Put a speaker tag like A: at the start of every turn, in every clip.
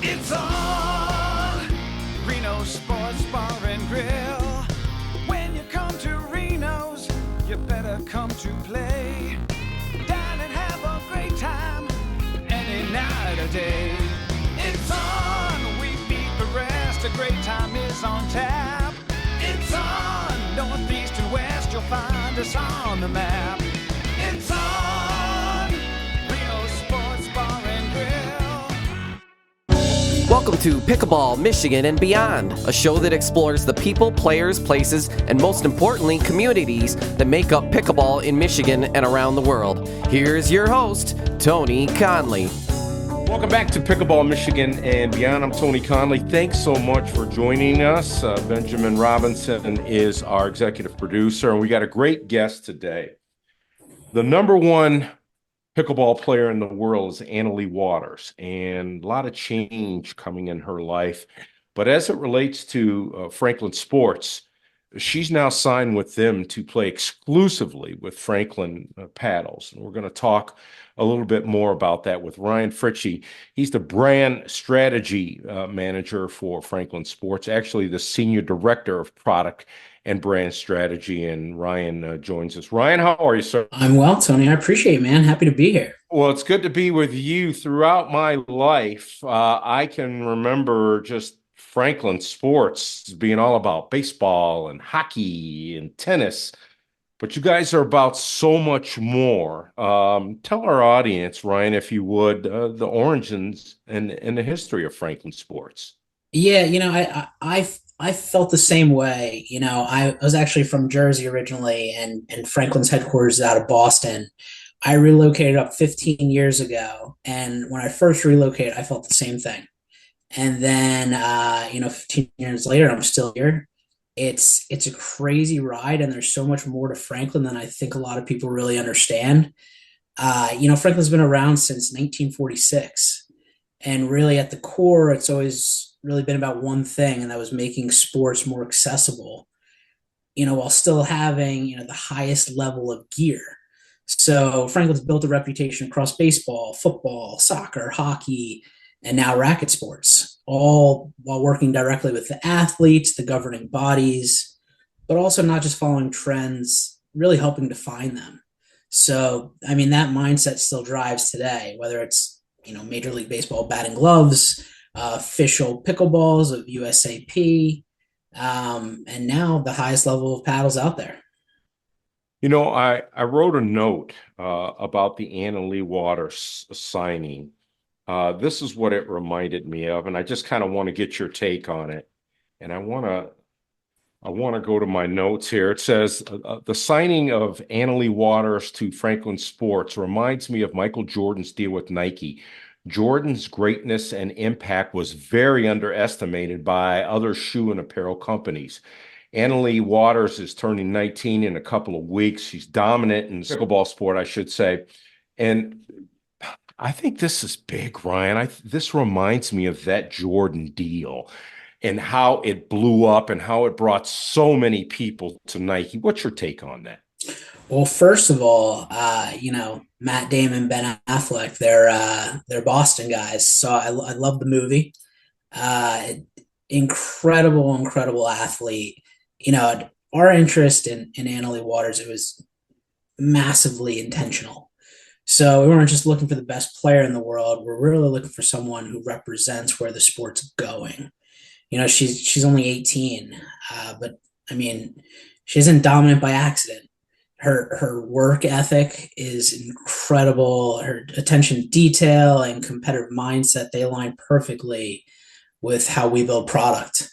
A: It's on Reno Sports Bar and Grill. When you come to Reno's, you better come to play. Dine and have a great time any night or day. It's on, we beat the rest. A great time is on tap. It's on, northeast and west, you'll find us on the map. It's on Reno Sports Bar and Grill.
B: Welcome to Pickleball, Michigan and Beyond, a show that explores the people, players, places, and most importantly, communities that make up pickleball in Michigan and around the world. Here's your host, Tony Conley.
C: Welcome back to Pickleball, Michigan and Beyond. I'm Tony Conley. Thanks so much for joining us. Benjamin Robinson is our executive producer, and we got a great guest today. The number one pickleball player in the world is Annalie Waters, and a lot of change coming in her life. But as it relates to Franklin Sports, she's now signed with them to play exclusively with Franklin paddles. And we're going to talk a little bit more about that with Ryan Fritschy. He's the brand strategy manager for Franklin Sports, actually the senior director of product and brand strategy. And Ryan joins us. Ryan, how are you, sir?
D: I'm well, Tony. I appreciate it, man. Happy to be here.
C: Well, it's good to be with you. Throughout my life, I can remember just Franklin Sports being all about baseball and hockey and tennis, but you guys are about so much more. Tell our audience, Ryan, if you would, the origins and the history of Franklin Sports.
D: Yeah, I felt the same way. I was actually from Jersey originally, and Franklin's headquarters is out of Boston. I relocated up 15 years ago, and when I first relocated, I felt the same thing. And then, 15 years later, I'm still here. It's a crazy ride, and there's so much more to Franklin than I think a lot of people really understand. Franklin's been around since 1946, and really at the core, it's always really been about one thing, and that was making sports more accessible, while still having, the highest level of gear. So Franklin's built a reputation across baseball, football, soccer, hockey, and now racket sports, all while working directly with the athletes, the governing bodies, but also not just following trends, really helping define them. So, that mindset still drives today, whether it's, Major League Baseball batting gloves, official pickleballs of USAP, and now the highest level of paddles out there.
C: I wrote a note about the Annalie Waters signing. This is what it reminded me of, and I just kind of want to get your take on it. And I want to go to my notes here. It says the signing of Annalie Waters to Franklin Sports reminds me of Michael Jordan's deal with Nike. Jordan's greatness and impact was very underestimated by other shoe and apparel companies. Annalie Waters is turning 19 in a couple of weeks. She's dominant in pickleball sport, I should say. And I think this is big, Ryan. This reminds me of that Jordan deal and how it blew up and how it brought so many people to Nike. What's your take on that?
D: Well, first of all, Matt Damon, Ben Affleck, they're Boston guys. So I love the movie. Incredible athlete. Our interest in Annalie Waters, it was massively intentional. So we weren't just looking for the best player in the world. We're really looking for someone who represents where the sport's going. She's only 18, but she isn't dominant by accident. Her work ethic is incredible. Her attention to detail and competitive mindset, they align perfectly with how we build product.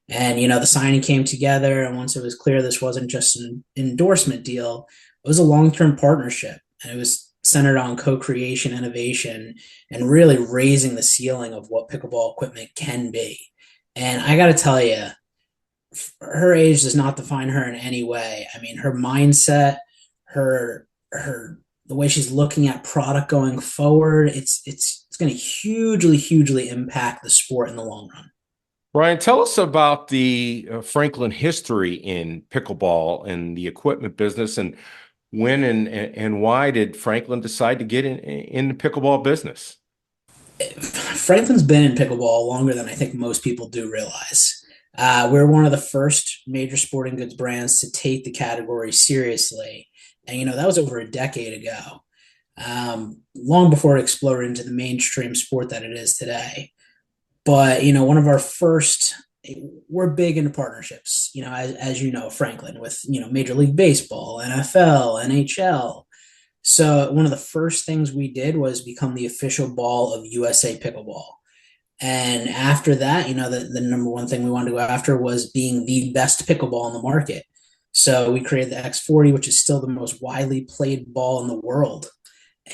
D: And, the signing came together, and once it was clear this wasn't just an endorsement deal, it was a long-term partnership, and it was centered on co-creation, innovation, and really raising the ceiling of what pickleball equipment can be. And I got to tell you, her age does not define her in any way. Her mindset, the way she's looking at product going forward, it's going to hugely impact the sport in the long run.
C: Ryan, tell us about the Franklin history in pickleball and the equipment business, and when and why did Franklin decide to get in the pickleball business?
D: Franklin's been in pickleball longer than I think most people do realize. We're one of the first major sporting goods brands to take the category seriously. And, that was over a decade ago, long before it exploded into the mainstream sport that it is today. But, one of our first, we're big into partnerships, as you know, Franklin, with, Major League Baseball, NFL, NHL. So one of the first things we did was become the official ball of USA Pickleball. And after that, the number one thing we wanted to go after was being the best pickleball in the market. So we created the X40, which is still the most widely played ball in the world.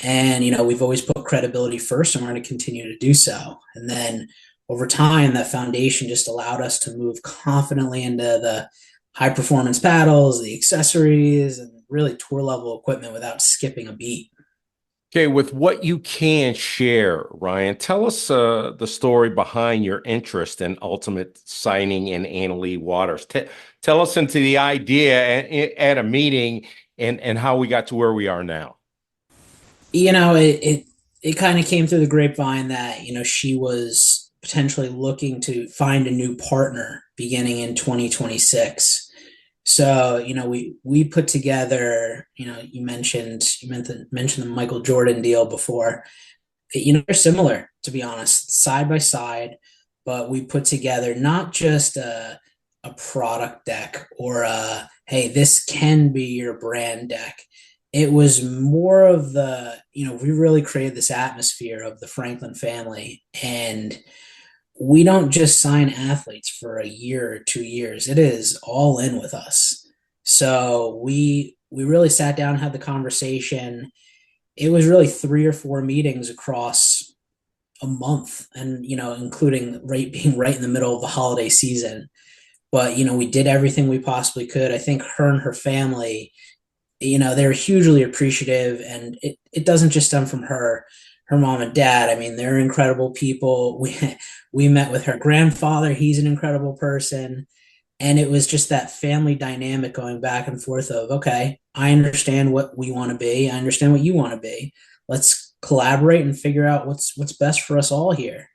D: And, we've always put credibility first, and we're going to continue to do so. And then over time, that foundation just allowed us to move confidently into the high performance paddles, the accessories, and really tour level equipment without skipping a beat.
C: Okay, with what you can share, Ryan, tell us the story behind your interest in ultimate signing in Anna Lee Waters. Tell us into the idea at a meeting and how we got to where we are now.
D: It kind of came through the grapevine that she was potentially looking to find a new partner beginning in 2026. So, we put together, you mentioned the Michael Jordan deal before. They're similar, to be honest, side by side, but we put together not just a product deck or hey, this can be your brand deck. It was more of we really created this atmosphere of the Franklin family. And we don't just sign athletes for a year or 2 years. It is all in with us. So we really sat down, had the conversation. It was really 3 or 4 meetings across a month, and including being right in the middle of the holiday season. But we did everything we possibly could. I think her and her family, they're hugely appreciative, and it doesn't just stem from her mom and dad. I mean, they're incredible people. We met with her grandfather. He's an incredible person. And it was just that family dynamic going back and forth of, okay, I understand what we want to be. I understand what you want to be. Let's collaborate and figure out what's best for us all here.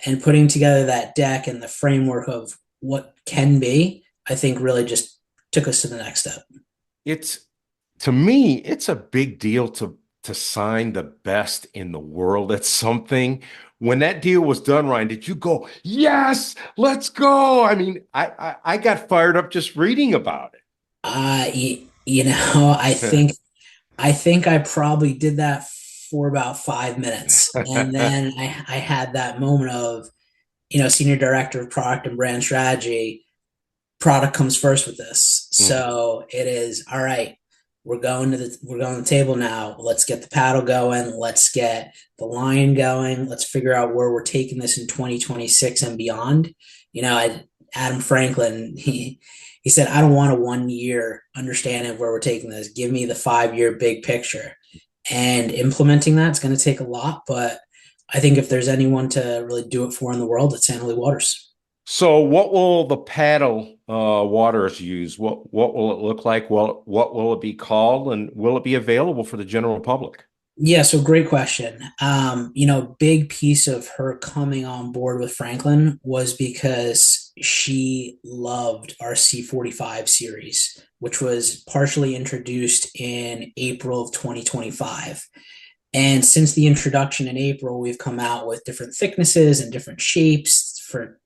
D: And putting together that deck and the framework of what can be, I think really just took us to the next step.
C: It's To me, it's a big deal to sign the best in the world at something. When that deal was done, Ryan, did you go, yes, let's go? I mean, I got fired up just reading about
D: I
C: it.
D: think I probably did that for about 5 minutes. And then I had that moment of, senior director of product and brand strategy. Product comes first with this. So it is all right. We're going to the table now. Let's get the paddle going. Let's get the line going. Let's figure out where we're taking this in 2026 and beyond. Adam Franklin, he said, I don't want a 1 year understanding of where we're taking this. Give me the 5 year big picture. And implementing that's going to take a lot, but I think if there's anyone to really do it for in the world, it's Anna Lee Waters.
C: So what will the paddle Waters use? What will it look like? What will it be called? And will it be available for the general public?
D: Yeah, so great question. Big piece of her coming on board with Franklin was because she loved our C45 series, which was partially introduced in April of 2025. And since the introduction in April, we've come out with different thicknesses and different shapes for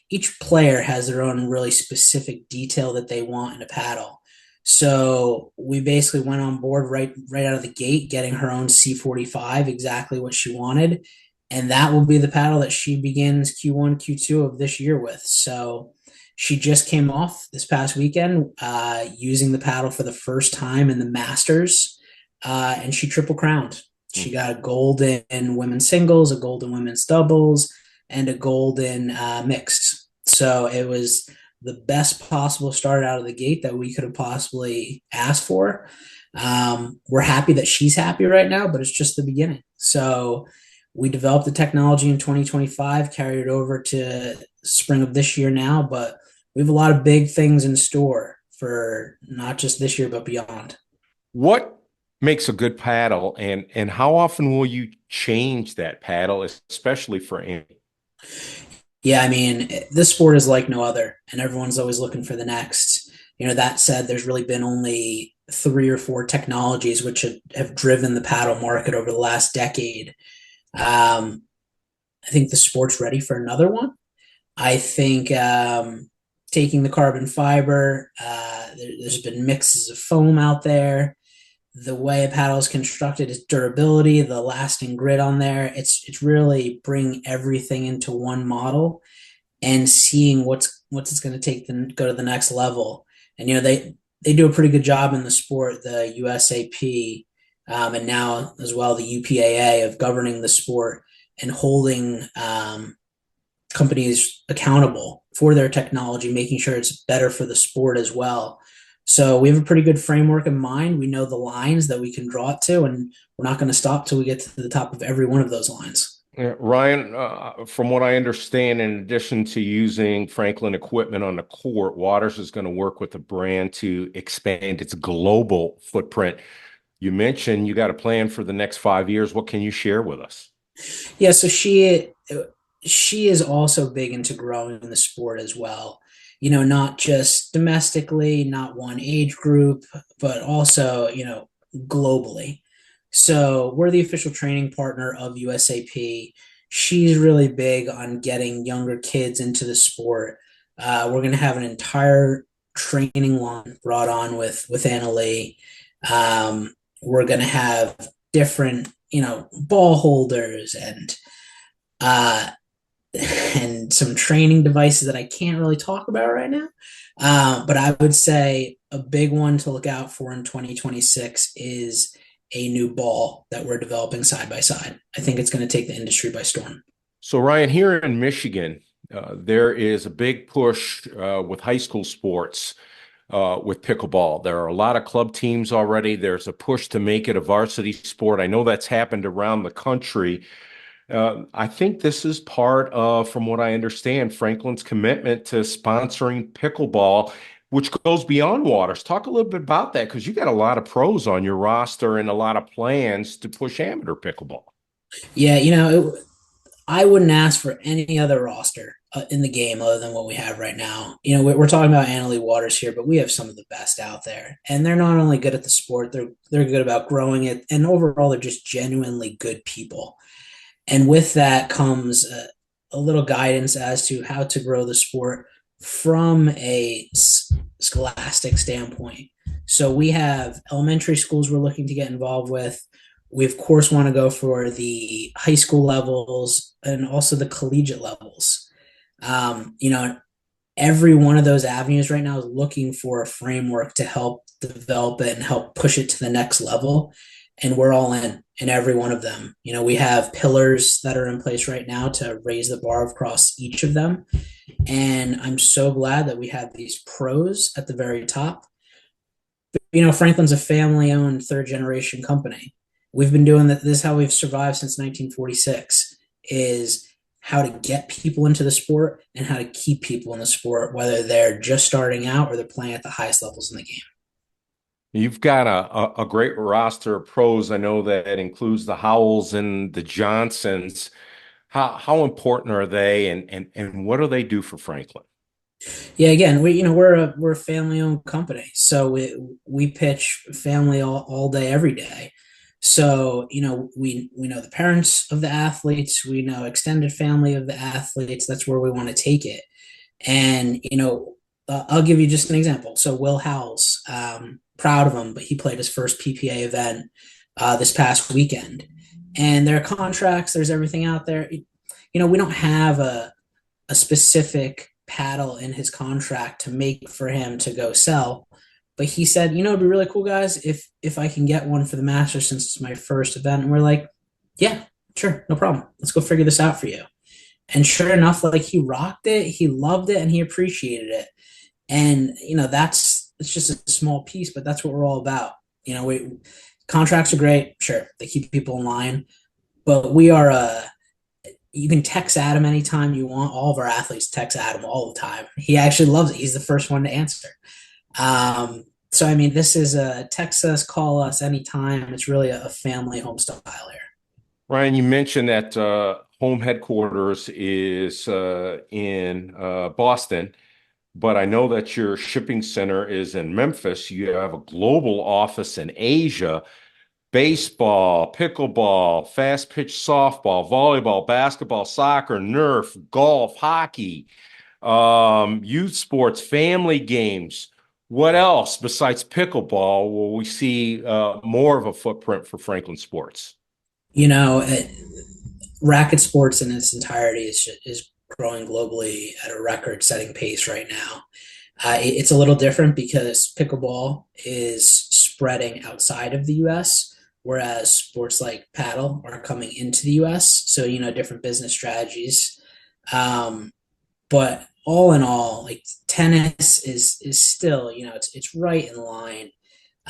D: each player has their own really specific detail that they want in a paddle. So we basically went on board right out of the gate, getting her own C45, exactly what she wanted. And that will be the paddle that she begins Q1, Q2 of this year with. So she just came off this past weekend using the paddle for the first time in the Masters, and she triple crowned. She got a gold in women's singles, a gold in women's doubles, and a gold in mixed. So it was the best possible start out of the gate that we could have possibly asked for. We're happy that she's happy right now, but it's just the beginning. So we developed the technology in 2025, carried it over to spring of this year now, but we have a lot of big things in store for not just this year, but beyond.
C: What makes a good paddle. And how often will you change that paddle, especially for Annie?
D: Yeah, I mean, this sport is like no other, and everyone's always looking for the next. That said, there's really been only three or four technologies which have driven the paddle market over the last decade. Um, I think the sport's ready for another one. I think taking the carbon fiber, there's been mixes of foam out there. The way a paddle is constructed, its durability, the lasting grit on there, it's really bringing everything into one model and seeing what's it's going to take to go to the next level. And they do a pretty good job in the sport, the USAP, and now as well the UPAA of governing the sport and holding companies accountable for their technology, making sure it's better for the sport as well. So we have a pretty good framework in mind. We know the lines that we can draw it to, and we're not going to stop till we get to the top of every one of those lines.
C: Yeah, Ryan, from what I understand, in addition to using Franklin equipment on the court, Waters is going to work with the brand to expand its global footprint. You mentioned you got a plan for the next 5 years. What can you share with us?
D: Yeah, so she is also big into growing the sport as well. Not just domestically, not one age group, but also, globally. So we're the official training partner of USAP. She's really big on getting younger kids into the sport. We're going to have an entire training line brought on with Anna Lee. We're going to have different, ball holders uh, and some training devices that I can't really talk about right now. But I would say a big one to look out for in 2026 is a new ball that we're developing side by side. I think it's going to take the industry by storm.
C: So, Ryan, here in Michigan, there is a big push with high school sports with pickleball. There are a lot of club teams already. There's a push to make it a varsity sport. I know that's happened around the country. I think this is part of, from what I understand, Franklin's commitment to sponsoring pickleball, which goes beyond waters. Talk a little bit about that because you got a lot of pros on your roster and a lot of plans to push amateur pickleball.
D: Yeah, I wouldn't ask for any other roster in the game other than what we have right now. We're talking about Annalee Waters here, but we have some of the best out there, and they're not only good at the sport, they're good about growing it, and overall, they're just genuinely good people. And with that comes a little guidance as to how to grow the sport from a scholastic standpoint. So we have elementary schools we're looking to get involved with. We, of course, want to go for the high school levels and also the collegiate levels. Every one of those avenues right now is looking for a framework to help develop it and help push it to the next level. And we're all in every one of them. We have pillars that are in place right now to raise the bar across each of them. And I'm so glad that we have these pros at the very top. Franklin's a family owned third generation company. We've been doing that. This is how we've survived since 1946 is how to get people into the sport and how to keep people in the sport, whether they're just starting out or they're playing at the highest levels in the game.
C: You've got a great roster of pros. I know that it includes the Howells and the Johnsons. How important are they and what do they do for Franklin?
D: Yeah, again, we're a family owned company, so we pitch family all day, every day. So we know the parents of the athletes, we know extended family of the athletes. That's where we want to take it, and I'll give you just an example. So Will Howells, proud of him, but he played his first PPA event this past weekend, and there are contracts. There's everything out there. We don't have a specific paddle in his contract to make for him to go sell. But he said, it'd be really cool, guys, if I can get one for the Masters since it's my first event. And we're like, yeah, sure, no problem. Let's go figure this out for you. And sure enough, like he rocked it, he loved it, and he appreciated it. And it's just a small piece, but that's what we're all about. Contracts are great, sure, they keep people in line, but we are you can text Adam anytime you want. All of our athletes text Adam all the time. He actually loves it. He's the first one to answer. So I mean, this is a Texas. Call us anytime. It's really a family home style here.
C: Ryan, you mentioned that home headquarters is in Boston, but I know that your shipping center is in Memphis. You have a global office in Asia. Baseball, pickleball, fast pitch softball, volleyball, basketball, soccer, Nerf, golf, hockey, youth sports, family games. What else besides pickleball will we see more of a footprint for Franklin sports?
D: You know, racket sports in its entirety is growing globally at a record-setting pace right now. It's a little different because pickleball is spreading outside of the U.S., whereas sports like paddle are coming into the U.S. So different business strategies. Um, but all in all, like tennis is still it's right in line.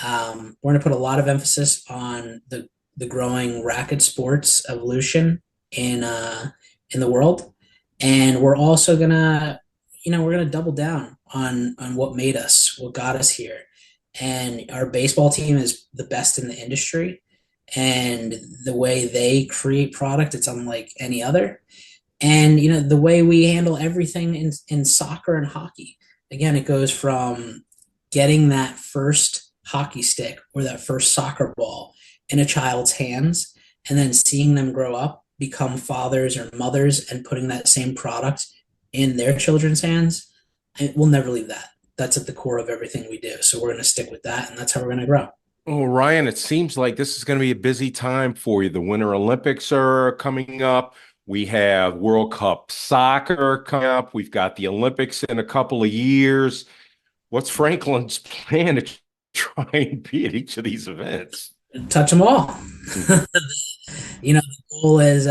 D: We're going to put a lot of emphasis on the growing racket sports evolution in the world, and we're also gonna we're gonna double down on what made us, what got us here, and our baseball team is the best in the industry, and the way they create product, it's unlike any other. And the way we handle everything in soccer and hockey, again, it goes from getting that first hockey stick or that first soccer ball in a child's hands, and then seeing them grow up, become fathers or mothers, and putting that same product in their children's hands. And we'll never leave that. That's at the core of everything we do. So we're going to stick with that, and that's how we're going to grow.
C: Oh, Ryan, it seems like this is going to be a busy time for you. The Winter Olympics are coming up. We have World Cup soccer coming up. We've got the Olympics in a couple of years. What's Franklin's plan to try and be at each of these events?
D: Touch them all. The goal is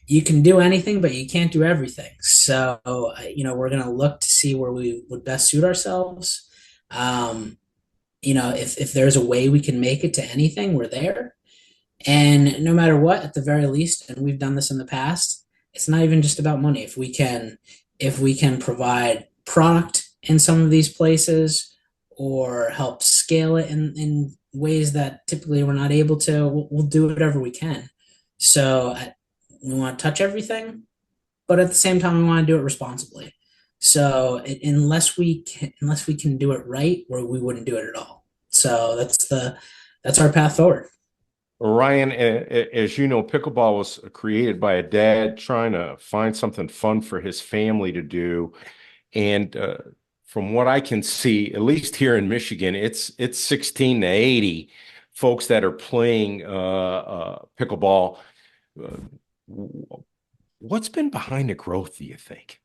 D: you can do anything, but you can't do everything. So, we're going to look to see where we would best suit ourselves. Um, if there's a way we can make it to anything, we're there. And no matter what, at the very least, and we've done this in the past, it's not even just about money. If we can provide product in some of these places or help scale it in ways that typically we're not able to, we'll do whatever we can. So we want to touch everything, but at the same time, we want to do it responsibly. So unless we can do it right, or we wouldn't do it at all. So that's our path forward.
C: Ryan, as you know, pickleball was created by a dad trying to find something fun for his family to do. And from what I can see, at least here in Michigan, it's 16 to 80 folks that are playing pickleball. Uh, what's been behind the growth, do you think?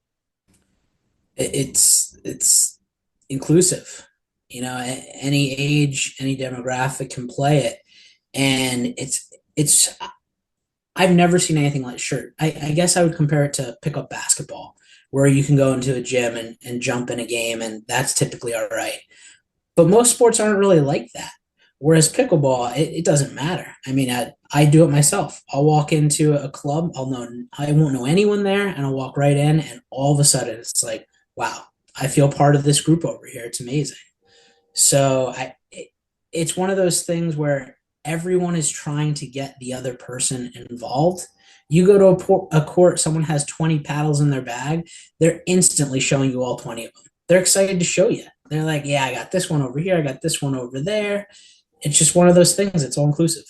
D: It's inclusive. Any age, any demographic can play it, and it's I've never seen anything like shirt. I guess I would compare it to pickup basketball, where you can go into a gym and jump in a game, and that's typically all right. But most sports aren't really like that. Whereas pickleball, it doesn't matter. I mean, I do it myself. I'll walk into a club, I won't know anyone there, and I'll walk right in, and all of a sudden it's like, wow, I feel part of this group over here. It's amazing. So it's one of those things where everyone is trying to get the other person involved. You go to a court, someone has 20 paddles in their bag, they're instantly showing you all 20 of them. They're excited to show you. They're like, yeah, I got this one over here, I got this one over there. It's just one of those things. It's all inclusive.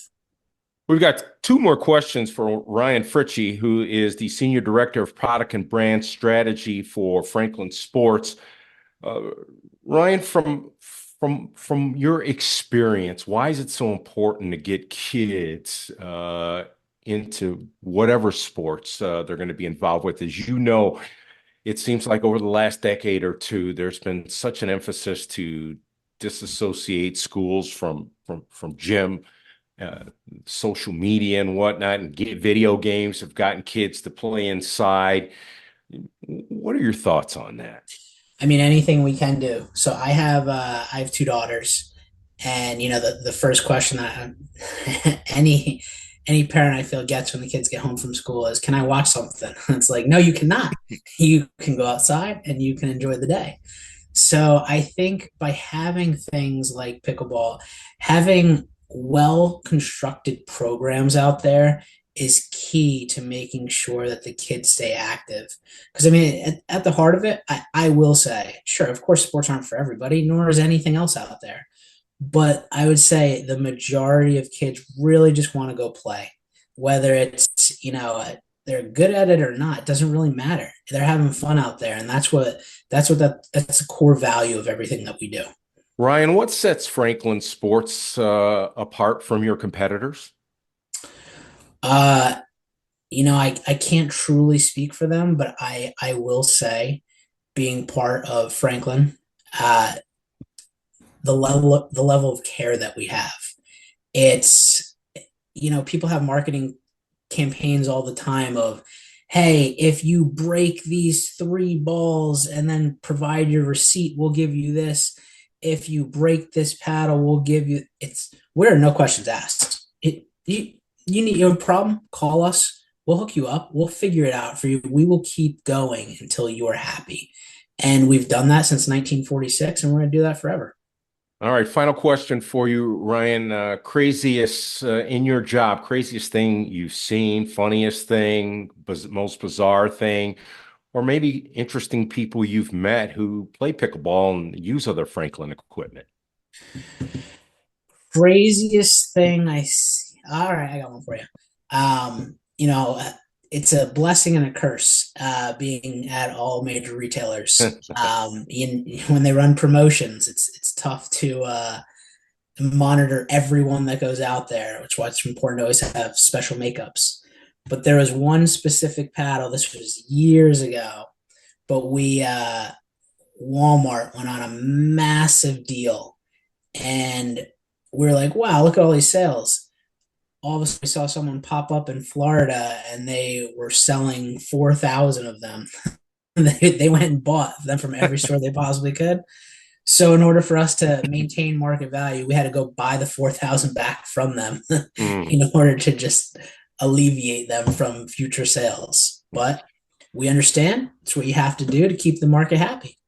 C: We've got two more questions for Ryan Fritschy, who is the Senior Director of Product and Brand Strategy for Franklin Sports. Uh, Ryan, from your experience, why is it so important to get kids into whatever sports they're going to be involved with? As you know, it seems like over the last decade or two, there's been such an emphasis to disassociate schools from gym, uh, social media and whatnot, and video games have gotten kids to play inside. What are your thoughts on that?
D: I mean, anything we can do. So I have two daughters, and the first question that any parent I feel gets when the kids get home from school is, "Can I watch something?" It's like, no, you cannot. You can go outside and you can enjoy the day. So I think by having things like pickleball, having well constructed programs out there is key to making sure that the kids stay active. Because I mean, at the heart of it, I will say, sure, of course, sports aren't for everybody, nor is anything else out there. But I would say the majority of kids really just want to go play, whether it's, they're good at it or not, it doesn't really matter. They're having fun out there, and that's the core value of everything that we do.
C: Ryan, what sets Franklin Sports apart from your competitors?
D: Uh, I can't truly speak for them, but I will say, being part of Franklin, uh, the level of care that we have. It's people have marketing campaigns all the time of, hey, if you break these three balls and then provide your receipt, we'll give you this. If you break this paddle, we'll give you it's we're no questions asked. You need your problem, call us. We'll hook you up. We'll figure it out for you. We will keep going until you are happy. And we've done that since 1946, and we're going to do that forever.
C: All right, final question for you, Ryan. Craziest in your job, craziest thing you've seen, funniest thing, most bizarre thing, or maybe interesting people you've met who play pickleball and use other Franklin equipment.
D: Craziest thing I see. All right, I got one for you. Um, you know, it's a blessing and a curse being at all major retailers. When they run promotions, it's tough to monitor everyone that goes out there, which is why it's important to always have special makeups. But there was one specific paddle. This was years ago, but Walmart went on a massive deal, and we were like, "Wow, look at all these sales." All of a sudden, we saw someone pop up in Florida, and they were selling 4,000 of them. They went and bought them from every store they possibly could. So in order for us to maintain market value, we had to go buy the 4,000 back from them in order to just alleviate them from future sales. But we understand it's what you have to do to keep the market happy.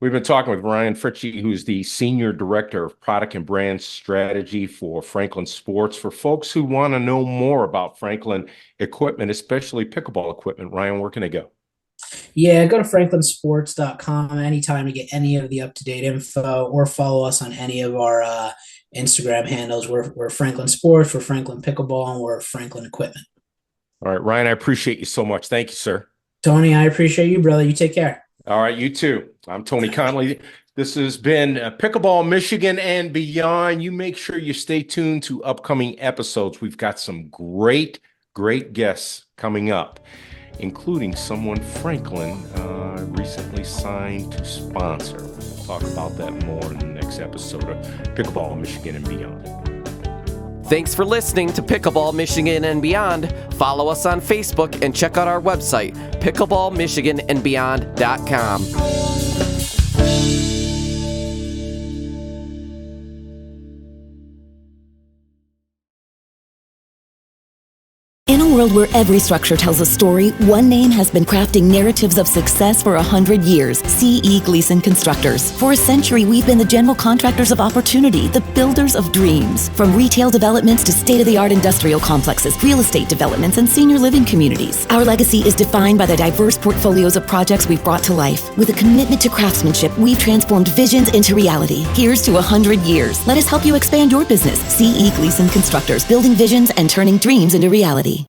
C: We've been talking with Ryan Fritschy, who's the Senior Director of Product and Brand Strategy for Franklin Sports. For folks who want to know more about Franklin equipment, especially pickleball equipment, Ryan, where can they go?
D: Yeah, go to franklinsports.com anytime to get any of the up-to-date info, or follow us on any of our Instagram handles. We're Franklin Sports, we're Franklin Pickleball, and we're Franklin Equipment.
C: All right, Ryan, I appreciate you so much. Thank you, sir.
D: Tony, I appreciate you, brother. You take care.
C: All right, you too. I'm Tony Conley. This has been Pickleball Michigan and beyond. You make sure you stay tuned to upcoming episodes. We've got some great guests coming up, including someone Franklin recently signed to sponsor. We'll talk about that more in the next episode of Pickleball Michigan and beyond.
B: Thanks for listening to Pickleball Michigan and Beyond. Follow us on Facebook and check out our website, pickleballmichiganandbeyond.com.
E: In a world where every structure tells a story, one name has been crafting narratives of success for 100 years, C.E. Gleason Constructors. For a century, we've been the general contractors of opportunity, the builders of dreams. From retail developments to state-of-the-art industrial complexes, real estate developments, and senior living communities. Our legacy is defined by the diverse portfolios of projects we've brought to life. With a commitment to craftsmanship, we've transformed visions into reality. Here's to 100 years. Let us help you expand your business. C.E. Gleason Constructors, building visions and turning dreams into reality.